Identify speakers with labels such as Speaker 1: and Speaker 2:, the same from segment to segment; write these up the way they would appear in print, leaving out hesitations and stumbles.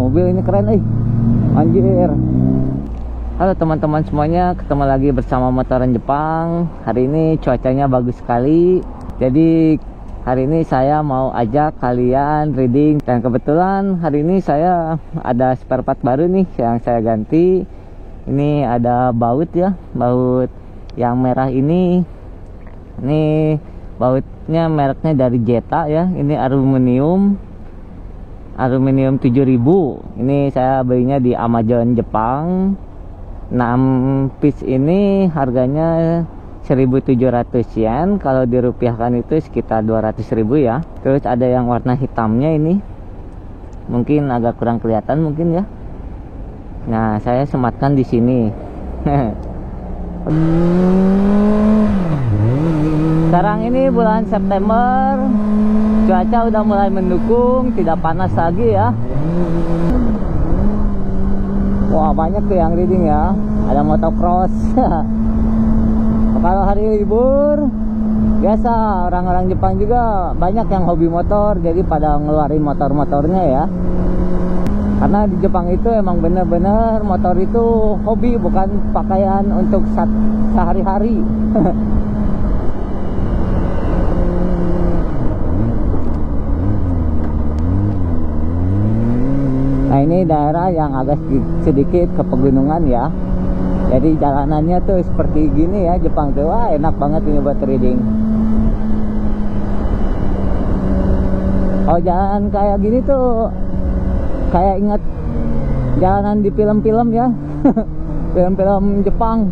Speaker 1: mobil ini keren anjir. Halo teman-teman semuanya, ketemu lagi bersama Motoran Jepang. Hari ini cuacanya bagus sekali. Jadi hari ini saya mau ajak kalian reading. Dan kebetulan hari ini saya ada spare part baru nih yang saya ganti. Ini ada baut ya, baut yang merah ini. Ini bautnya mereknya dari Jeta ya. Ini aluminium 7000. Ini saya belinya di Amazon Jepang. 6 piece ini harganya 1.700 yen. Kalau dirupiahkan itu sekitar 200.000 ya. Terus ada yang warna hitamnya ini. Mungkin agak kurang kelihatan mungkin ya. Nah, saya sematkan di sini. Sekarang ini bulan September, cuaca udah mulai mendukung, tidak panas lagi ya. Wah, banyak tuh yang reading ya. Ada motocross. Kalau hari libur, biasa orang-orang Jepang juga banyak yang hobi motor, jadi pada ngeluarin motor-motornya ya. Karena di Jepang itu emang bener-bener motor itu hobi, bukan pakaian untuk sehari-hari. Nah, ini daerah yang agak sedikit ke pegunungan ya. Jadi jalanannya tuh seperti gini ya Jepang tuh. Wah, enak banget ini buat reading. Oh, jalan kayak gini tuh kayak ingat jalanan di film-film ya. Film-film Jepang.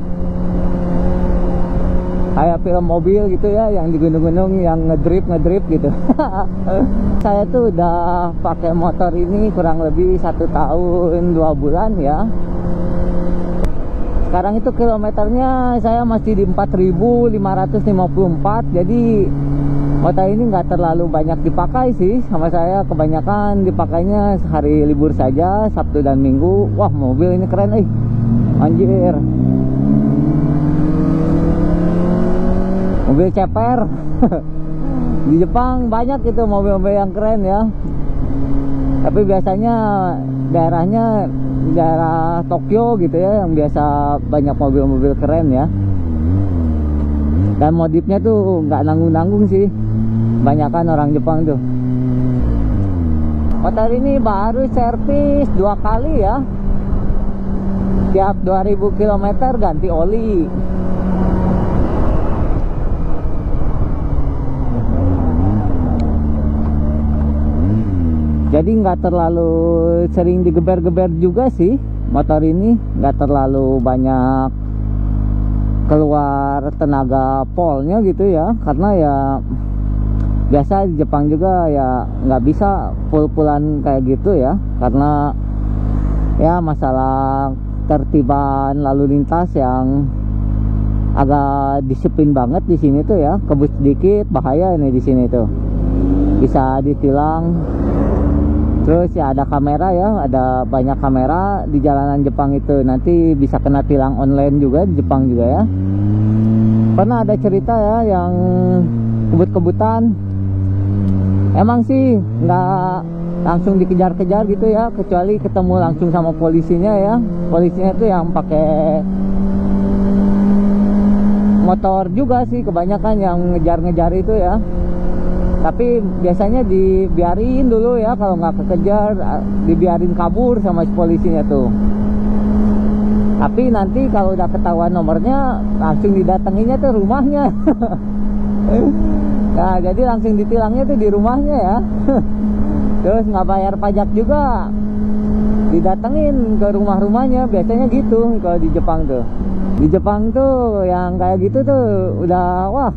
Speaker 1: Kayak film mobil gitu ya, yang di gunung-gunung yang ngedrip gitu. Saya tuh udah pakai motor ini kurang lebih 1 tahun 2 bulan ya. Sekarang itu kilometernya saya masih di 4.554. Jadi motor ini nggak terlalu banyak dipakai sih sama saya. Kebanyakan dipakainya hari libur saja, Sabtu dan Minggu. Wah, mobil ini keren anjir. Mobil ceper. Di Jepang banyak itu mobil-mobil yang keren ya. Tapi biasanya daerahnya daerah Tokyo gitu ya, yang biasa banyak mobil-mobil keren ya. Dan modifnya tuh nggak nanggung-nanggung sih. Banyakan orang Jepang tuh. Motor ini baru servis 2 kali ya. Tiap 2000 km ganti oli. Jadi nggak terlalu sering digeber-geber juga sih motor ini, nggak terlalu banyak keluar tenaga polnya gitu ya, karena ya biasa di Jepang juga ya nggak bisa full-fullan kayak gitu ya, karena ya masalah tertiban lalu lintas yang agak disiplin banget di sini tuh ya. Kebut sedikit bahaya ini di sini tuh, bisa ditilang. Terus ya ada kamera ya, ada banyak kamera di jalanan Jepang itu. Nanti bisa kena tilang online juga di Jepang juga ya. Pernah ada cerita ya yang kebut-kebutan. Emang sih nggak langsung dikejar-kejar gitu ya, kecuali ketemu langsung sama polisinya ya. Polisinya itu yang pakai motor juga sih, kebanyakan yang ngejar-ngejar itu ya. Tapi biasanya dibiarin dulu ya, kalau nggak kekejar dibiarin kabur sama si polisinya tuh. Tapi nanti kalau udah ketahuan nomornya, langsung didatanginya tuh rumahnya. Nah, jadi langsung ditilangnya tuh di rumahnya ya. Terus nggak bayar pajak juga, didatengin ke rumah-rumahnya. Biasanya gitu kalau di Jepang tuh. Di Jepang tuh yang kayak gitu tuh udah wah.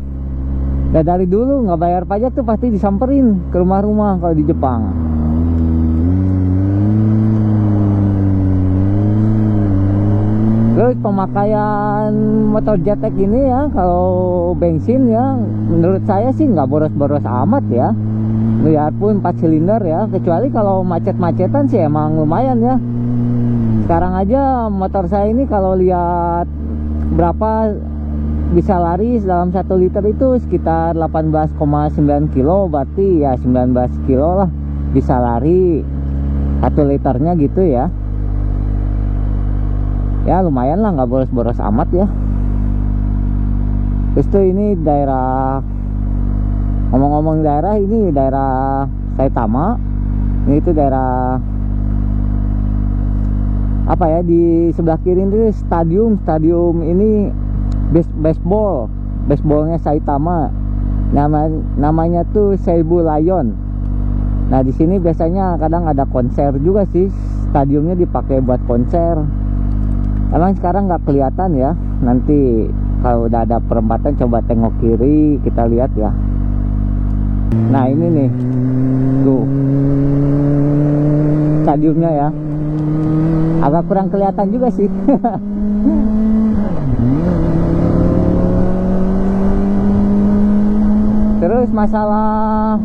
Speaker 1: Dan dari dulu nggak bayar pajak tuh pasti disamperin ke rumah-rumah kalau di Jepang. Terus pemakaian motor Jetek ini ya, kalau bensin ya, menurut saya sih nggak boros-boros amat ya. Biarpun 4 silinder ya, kecuali kalau macet-macetan sih emang lumayan ya. Sekarang aja motor saya ini kalau lihat berapa bisa lari dalam 1 liter itu sekitar 18,9 kilo, berarti ya 19 kilo lah bisa lari. 1 liternya gitu ya. Ya lumayan lah, nggak boros-boros amat ya. Terus tuh ini daerah, ngomong-ngomong daerah, ini daerah Saitama. Ini itu daerah apa ya, di sebelah kiri itu stadium ini baseballnya Saitama. Namanya tuh Seibu Lion. Nah di sini biasanya kadang ada konser juga sih, stadiumnya dipakai buat konser. Emang sekarang nggak kelihatan ya, nanti kalau udah ada perempatan coba tengok kiri, kita lihat ya. Nah ini nih tuh stadiumnya ya, agak kurang kelihatan juga sih. Terus masalah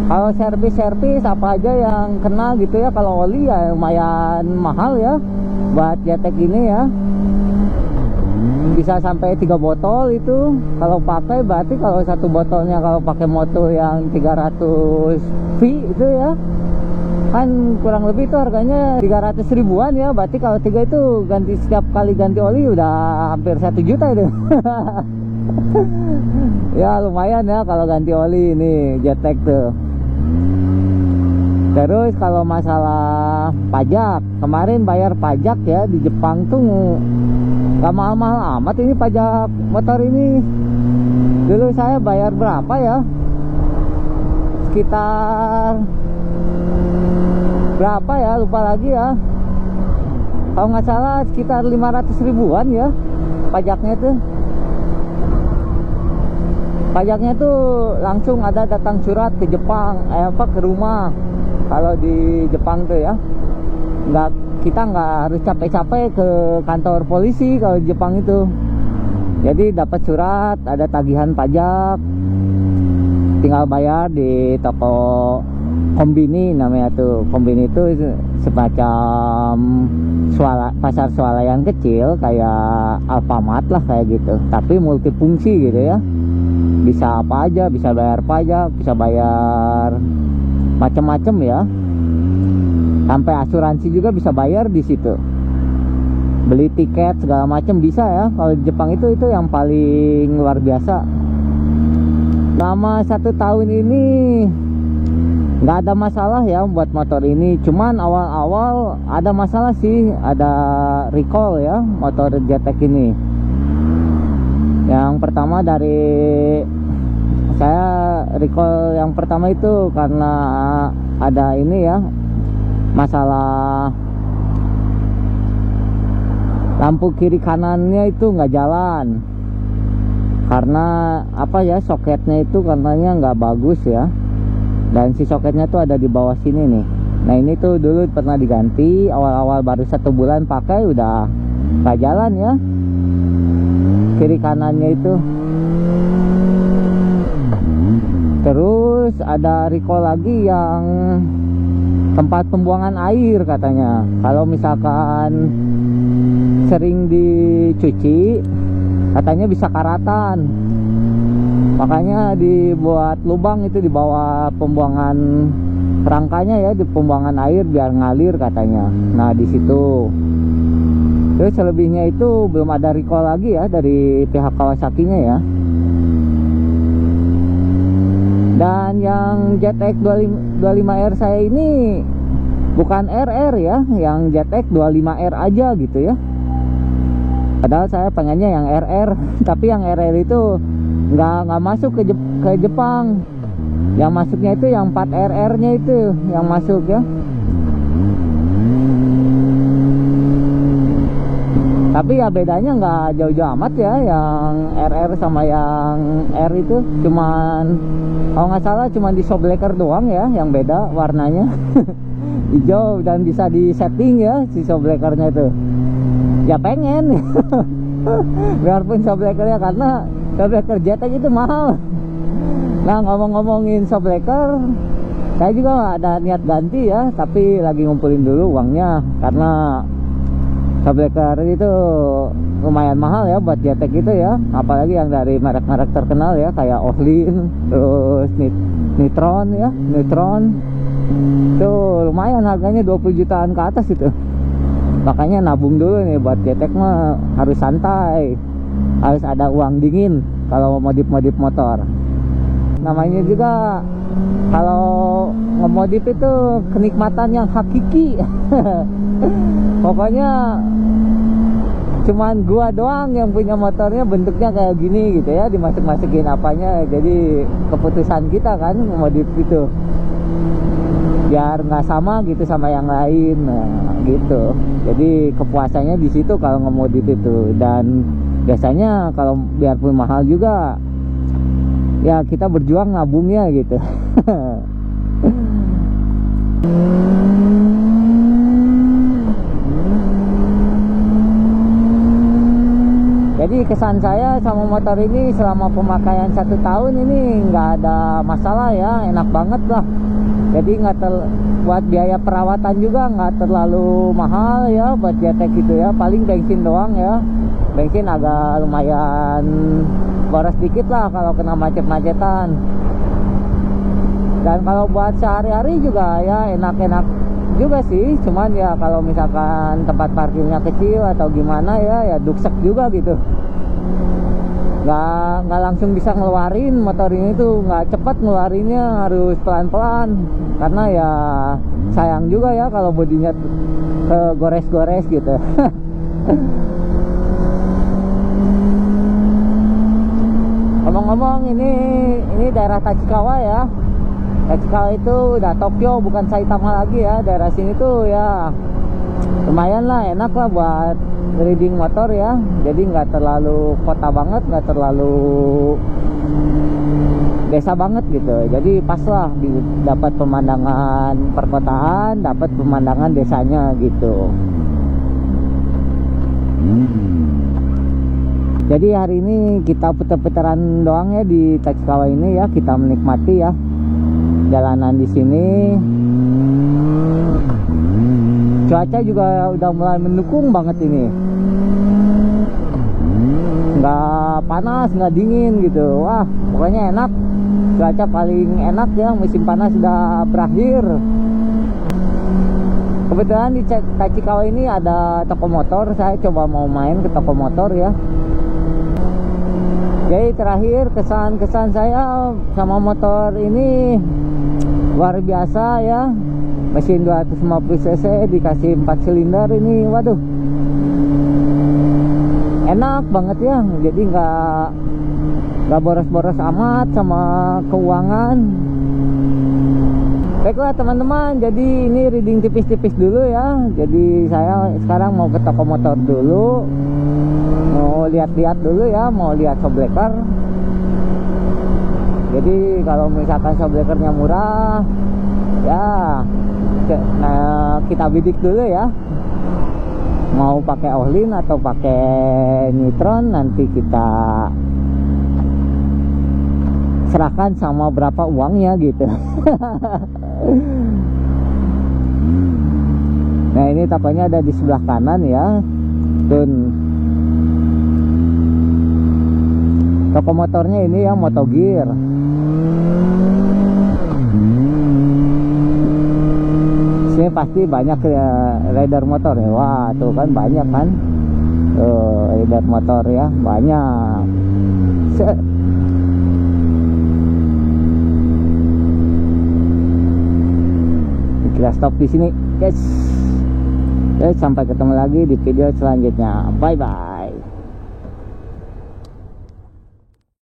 Speaker 1: kalau servis apa aja yang kena gitu ya, kalau oli ya lumayan mahal ya buat JTEK ini ya. Bisa sampai 3 botol itu kalau pakai, berarti kalau 1 botolnya kalau pakai motor yang 300 V itu ya, kan kurang lebih itu harganya 300 ribuan ya. Berarti kalau 3 itu ganti, setiap kali ganti oli udah hampir 1 juta itu. Ya lumayan ya kalau ganti oli ini JTEK tuh. Terus kalau masalah pajak, kemarin bayar pajak ya di Jepang tuh gak mahal-mahal amat ini pajak motor ini. Dulu saya bayar berapa ya, sekitar berapa ya, lupa lagi ya. Kalau nggak salah sekitar 500 ribuan ya pajaknya tuh. Pajaknya tuh langsung ada datang surat ke Jepang, ke rumah. Kalau di Jepang tuh ya, kita nggak harus capek-capek ke kantor polisi kalau di Jepang itu. Jadi dapat surat, ada tagihan pajak, tinggal bayar di toko kombini namanya tuh. Kombini itu semacam pasar swalayan kecil kayak Alfamart lah kayak gitu, tapi multifungsi gitu ya. Bisa apa aja, bisa bayar pajak, bisa bayar macam-macam ya. Sampai asuransi juga bisa bayar di situ. Beli tiket segala macam bisa ya. Kalau di Jepang itu yang paling luar biasa. Selama 1 tahun ini nggak ada masalah ya buat motor ini. Cuman awal-awal ada masalah sih, ada recall ya motor JTEK ini. Yang pertama dari saya recall yang pertama itu karena ada ini ya, masalah lampu kiri kanannya itu nggak jalan. Karena apa ya, soketnya itu katanya nggak bagus ya. Dan si soketnya tuh ada di bawah sini nih. Nah ini tuh dulu pernah diganti, awal-awal baru 1 bulan pakai udah nggak jalan ya kiri kanannya itu. Terus ada recall lagi yang tempat pembuangan air katanya. Kalau misalkan sering dicuci katanya bisa karatan. Makanya dibuat lubang itu di bawah pembuangan kerangkanya ya, di pembuangan air biar ngalir katanya. Nah di situ. Terus selebihnya itu belum ada recall lagi ya dari pihak Kawasaki-nya ya. Dan yang JTEK 25R saya ini bukan RR ya, yang JTEK 25R aja gitu ya. Padahal saya pengennya yang RR, tapi yang RR itu nggak masuk ke Jepang. Yang masuknya itu yang 4RR-nya itu yang masuk ya. Tapi ya bedanya nggak jauh-jauh amat ya, yang RR sama yang R itu cuman, kalau nggak salah cuman di shockbreaker doang ya yang beda warnanya. Hijau dan bisa di setting ya si shockbreakernya itu. Ya pengen biarpun shockbreakernya, karena shockbreaker JTEK itu mahal. Nah ngomong-ngomongin shockbreaker, saya juga ada niat ganti ya, tapi lagi ngumpulin dulu uangnya. Karena shockbreaker itu lumayan mahal ya buat JTEK itu ya, apalagi yang dari merek-merek terkenal ya kayak Ohlin, terus Nitron ya, Nitron. Tuh lumayan harganya 20 jutaan ke atas itu. Makanya nabung dulu nih buat cetek mah harus santai. Harus ada uang dingin kalau modif-modif motor. Namanya juga kalau ngemodif itu kenikmatan yang hakiki. Pokoknya cuman gua doang yang punya motornya bentuknya kayak gini gitu ya, dimasuk-masukin apanya. Jadi keputusan kita kan ngemodif itu biar nggak sama gitu sama yang lain, nah, gitu. Jadi kepuasannya di situ kalau ngemodif itu. Dan biasanya kalau biarpun mahal juga ya kita berjuang nabungnya gitu. Jadi kesan saya sama motor ini selama pemakaian 1 tahun ini nggak ada masalah ya, enak banget lah. Jadi buat biaya perawatan juga nggak terlalu mahal ya buat jetek gitu ya. Paling bensin doang ya, bensin agak lumayan boros dikit lah kalau kena macet-macetan. Dan kalau buat sehari-hari juga ya enak-enak juga sih. Cuman ya kalau misalkan tempat parkirnya kecil atau gimana ya duksek juga gitu. Nggak langsung bisa ngeluarin motor ini tuh, nggak cepat ngeluarinnya, harus pelan-pelan. Karena ya sayang juga ya kalau bodinya kegores-gores gitu. Ngomong-ngomong ini daerah Tachikawa ya. Tachikawa itu udah Tokyo, bukan Saitama lagi ya. Daerah sini tuh ya lumayan lah, enak lah buat riding motor ya. Jadi nggak terlalu kota banget, nggak terlalu desa banget gitu. Jadi pas lah dapat pemandangan perkotaan, dapat pemandangan desanya gitu. Jadi hari ini kita puter-puteran doang ya di Tachikawa ini ya, kita menikmati ya jalanan di sini. Cuaca juga udah mulai mendukung banget ini. Nggak panas, nggak dingin gitu. Wah, pokoknya enak. Cuaca paling enak ya, musim panas sudah berakhir. Kebetulan di Tachikawa ini ada toko motor. Saya coba mau main ke toko motor ya. Jadi terakhir kesan saya sama motor ini luar biasa ya. Mesin 250 cc dikasih 4 silinder ini, waduh enak banget ya. Jadi nggak boros-boros amat sama keuangan. Baiklah teman-teman, jadi ini reading tipis-tipis dulu ya. Jadi saya sekarang mau ke toko motor dulu, mau lihat-lihat dulu ya, mau lihat shockbreaker. Jadi kalau misalkan shockbreakernya murah ya, nah kita bidik dulu ya, mau pakai Ohlin atau pakai Nitron, nanti kita serahkan sama berapa uangnya gitu. Nah ini tapanya ada di sebelah kanan ya. Tun toko motornya ini ya, Motogear. Sini pasti banyak rider motor ya. Wah tuh kan banyak kan, rider motor ya banyak. Kita stop di sini guys. Sampai ketemu lagi di video selanjutnya. Bye bye.